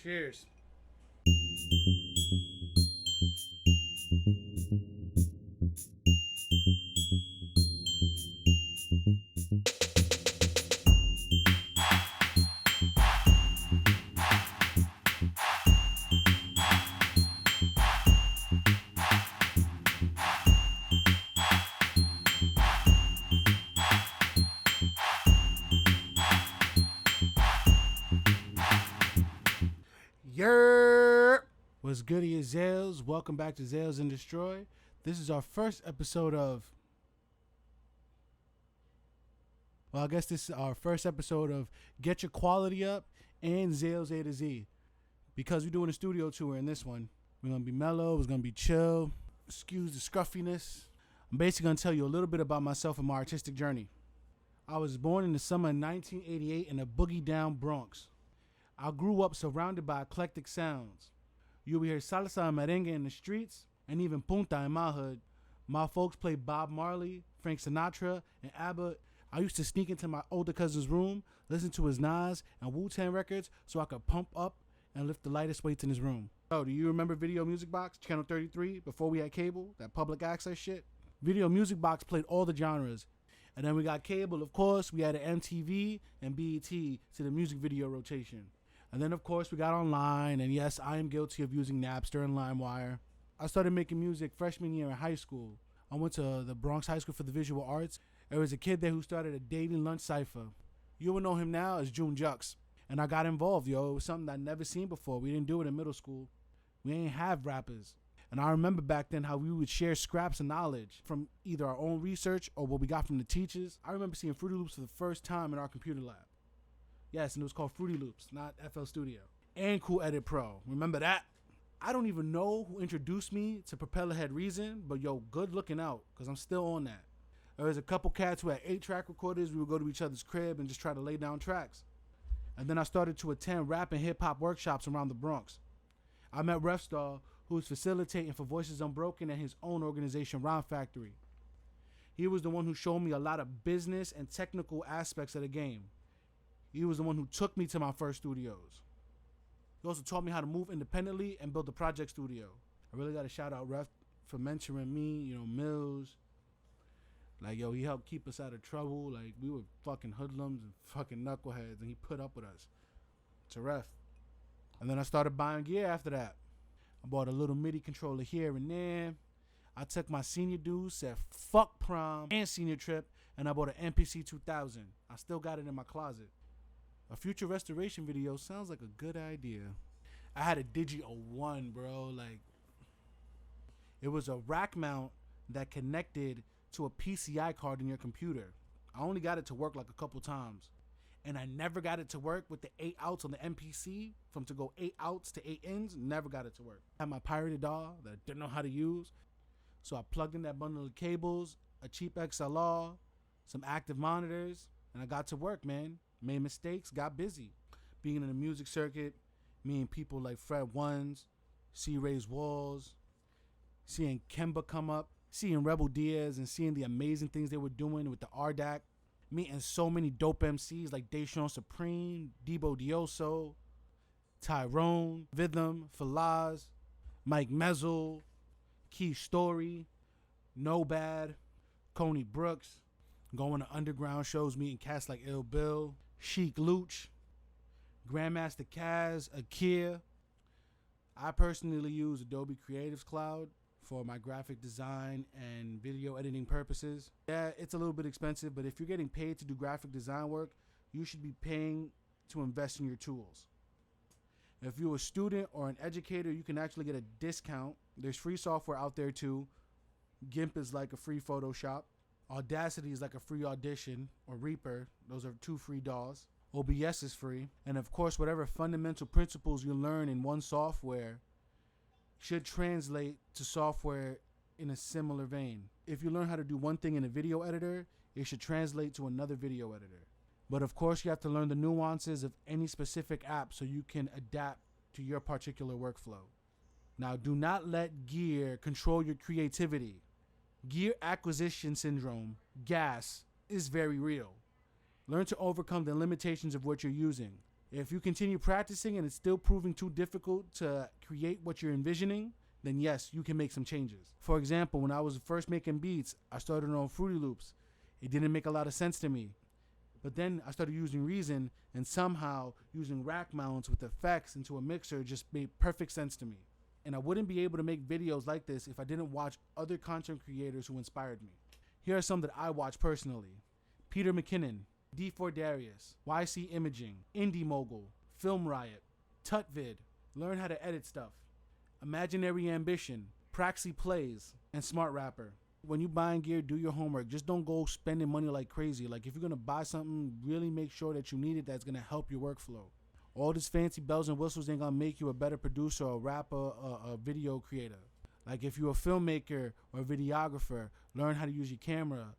Cheers. Yerp! What's good, you ZALES? Welcome back to ZALES and Destroy. This is our first episode of... Well, I guess this is our first episode of Get Your Quality Up and ZALES A to Z. Because we're doing a studio tour in this one. We're going to be mellow. It's going to be chill. Excuse the scruffiness. I'm basically going to tell you a little bit about myself and my artistic journey. I was born in the summer of 1988 in the boogie down Bronx. I grew up surrounded by eclectic sounds. You will hear salsa and merengue in the streets, and even punta in my hood. My folks played Bob Marley, Frank Sinatra, and ABBA. I used to sneak into my older cousin's room, listen to his Nas and Wu-Tang records so I could pump up and lift the lightest weights in his room. Oh, do you remember Video Music Box, Channel 33, before we had cable, that public access shit? Video Music Box played all the genres. And then we got cable, of course. We had an MTV and BET to the music video rotation. And then, of course, we got online, and yes, I am guilty of using Napster and LimeWire. I started making music freshman year in high school. I went to the Bronx High School for the Visual Arts. There was a kid there who started a daily lunch cipher. You will know him now as June Jux. And I got involved, yo. It was something I'd never seen before. We didn't do it in middle school. We ain't have rappers. And I remember back then how we would share scraps of knowledge from either our own research or what we got from the teachers. I remember seeing Fruity Loops for the first time in our computer lab. Yes, and it was called Fruity Loops, not FL Studio. And Cool Edit Pro. Remember that? I don't even know who introduced me to Propellerhead Reason, but yo, good looking out, because I'm still on that. There was a couple cats who had 8-track recorders. We would go to each other's crib and just try to lay down tracks. And then I started to attend rap and hip-hop workshops around the Bronx. I met Refstar, who was facilitating for Voices Unbroken and his own organization, Rhyme Factory. He was the one who showed me a lot of business and technical aspects of the game. He was the one who took me to my first studios. He also taught me how to move independently and build a project studio. I really got to shout out Ref for mentoring me, Mills. Like, yo, he helped keep us out of trouble. Like, we were fucking hoodlums and fucking knuckleheads, and he put up with us. To Ref. And then I started buying gear after that. I bought a little MIDI controller here and there. I took my senior dues, said fuck prom and senior trip, and I bought an MPC 2000. I still got it in my closet. A future restoration video sounds like a good idea. I had a Digi 01, bro. Like, it was a rack mount that connected to a PCI card in your computer. I only got it to work like a couple times. And I never got it to work with the 8 outs on the MPC. From to go 8 outs to 8 ins, never got it to work. I had my pirated DAW that I didn't know how to use. So I plugged in that bundle of cables, a cheap XLR, some active monitors, and I got to work, man. Made mistakes, got busy. Being in the music circuit, meeting people like Fred Ones, C. Ray's Walls, seeing Kemba come up, seeing Rebel Diaz and seeing the amazing things they were doing with the RDAC, meeting so many dope MCs like Deshaun Supreme, Debo Dioso, Tyrone, Vidlam, Falaz, Mike Mezzle, Key Story, No Bad, Coney Brooks, going to underground shows, meeting cats like Ill Bill, Chic Luch, Grandmaster Kaz, Akir. I personally use Adobe Creative Cloud for my graphic design and video editing purposes. Yeah, it's a little bit expensive, but if you're getting paid to do graphic design work, you should be paying to invest in your tools. If you're a student or an educator, you can actually get a discount. There's free software out there too. GIMP is like a free Photoshop. Audacity is like a free Audition, or Reaper. Those are 2 free DAWs. OBS is free. And of course, whatever fundamental principles you learn in one software should translate to software in a similar vein. If you learn how to do one thing in a video editor, it should translate to another video editor. But of course, you have to learn the nuances of any specific app so you can adapt to your particular workflow. Now, do not let gear control your creativity. Gear acquisition syndrome, GAS, is very real. Learn to overcome the limitations of what you're using. If you continue practicing and it's still proving too difficult to create what you're envisioning, then yes, you can make some changes. For example, when I was first making beats, I started on Fruity Loops. It didn't make a lot of sense to me. But then I started using Reason, and somehow using rack mounts with effects into a mixer just made perfect sense to me. And I wouldn't be able to make videos like this if I didn't watch other content creators who inspired me. Here are some that I watch personally. Peter McKinnon, D4 Darius, YC Imaging, Indie Mogul, Film Riot, Tutvid, Learn How to Edit Stuff, Imaginary Ambition, Praxi Plays, and Smart Rapper. When you buying gear, do your homework. Just don't go spending money like crazy. Like if you're going to buy something, really make sure that you need it that's going to help your workflow. All this fancy bells and whistles ain't going to make you a better producer or rapper or a video creator. Like if you're a filmmaker or a videographer, learn how to use your camera.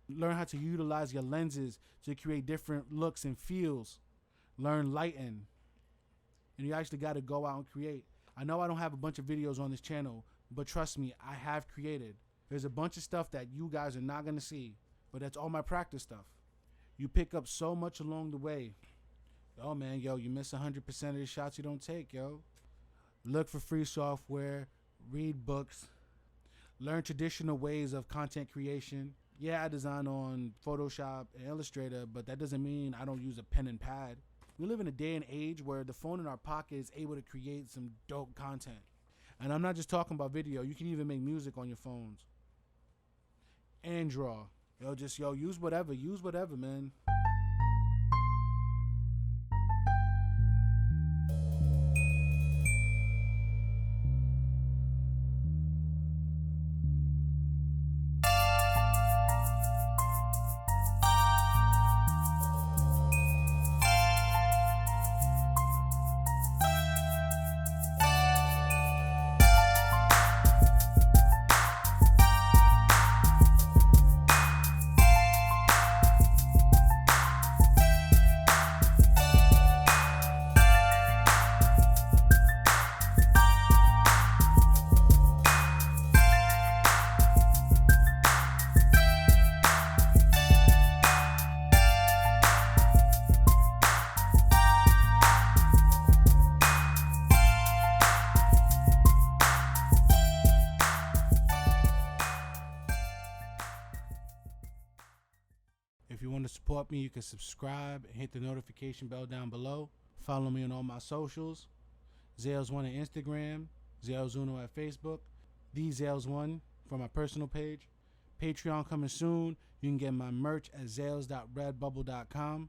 Learn how to utilize your lenses to create different looks and feels. Learn lighting. And you actually got to go out and create. I know I don't have a bunch of videos on this channel, but trust me, I have created. There's a bunch of stuff that you guys are not going to see, but that's all my practice stuff. You pick up so much along the way. Oh man, yo, you miss 100% of the shots you don't take, yo. Look for free software, read books, learn traditional ways of content creation. Yeah, I design on Photoshop and Illustrator, but that doesn't mean I don't use a pen and pad. We live in a day and age where the phone in our pocket is able to create some dope content. And I'm not just talking about video. You can even make music on your phones. And draw. Use whatever, man. If you want to support me, you can subscribe and hit the notification bell down below. Follow me on all my socials. ZALES1 on Instagram, ZALES1 at Facebook, the ZALES1 for my personal page. Patreon coming soon. You can get my merch at zales.redbubble.com.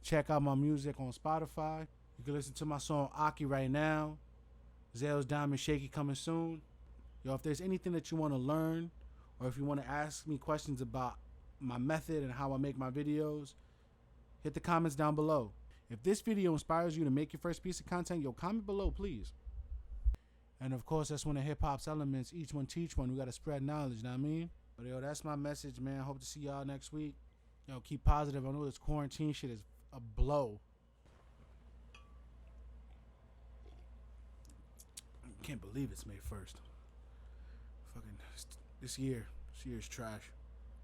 Check out my music on Spotify. You can listen to my song Aki right now. ZALES Diamond Shaky coming soon. Yo, if there's anything that you want to learn, or if you want to ask me questions about my method and how I make my videos, hit the comments down below. If this video inspires you to make your first piece of content, yo, comment below, please. And of course, that's one of hip-hop's elements. Each one teach one. We got to spread knowledge, know what I mean? But yo, that's my message, man. Hope to see y'all next week. Yo, keep positive. I know this quarantine shit is a blow. I can't believe it's May 1st. Fucking this year's trash.